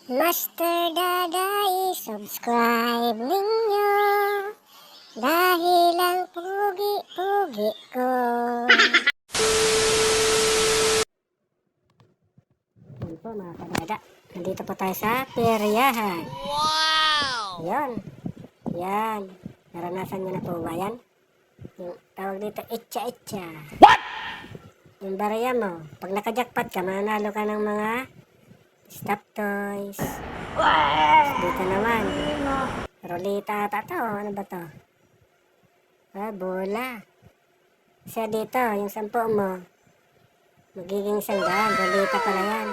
Master Daday, subscribe ninyo dahil ang pugi-pugi ko. Yan po mga kadada, nandito po tayo sa peryahan. Wow! Yan. Naranasan nyo na po ba yan? Yung tawag dito, etcha-etcha. What? Yung barya mo, pag nakajakpat ka, mananalo ka ng mga stop toys. Dito naman, rolita ata to. Ano ba to? Bola. Isa dito, yung 10 mo, magiging 100. Rolita pala yan.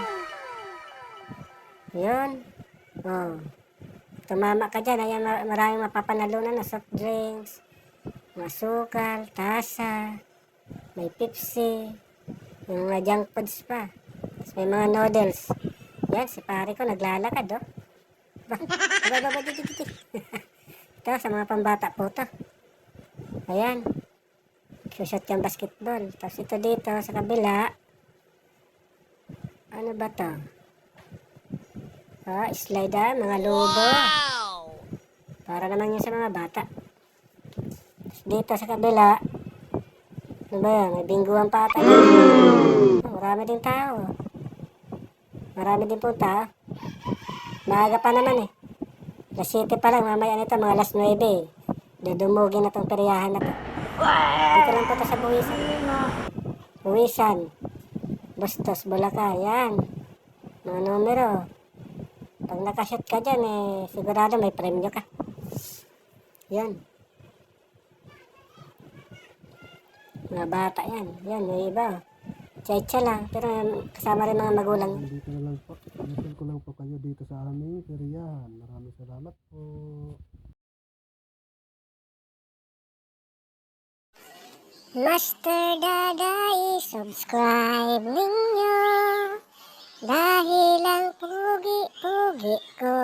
Yun. Oh. Tumama ka dyan. Ayan, maraming mapapanalunan na soft drinks, masukal, tasa, may Pepsi, yung mga junk foods pa. Tapos may mga noodles. Yan, si pare ko naglalakad, oh. Ito, sa mga pambata po to. Ayan. Susot yung basketball. Tapos ito dito, sa kabila. Ano ba to? Slider, mga lobo. Para naman yun sa mga bata. Tapos dito sa kabila, ano ba yan? May bingguan pa ata. Marami din tao. Marami din po tao. Maaga pa naman eh. Alas 7 pa lang, mamaya nito, mga alas 9 eh. Dudumugin na tong peryahan na to. Dito lang po ito sa Buwisan. Buwisan. Bustos, Bulacan. Yan. Mga numero. Pag nakashot ka dyan eh, sigurado may premyo ka. Yan. Mga bata yan. Yan, may iba. Tsa-tsa lang. Pero kasama rin mga magulang. Dito na lang po. Nasil ko lang po kayo dito sa aming peryahan. Maraming salamat po. Master Daday, subscribe ninyo dahil ang pugi-pugi ko.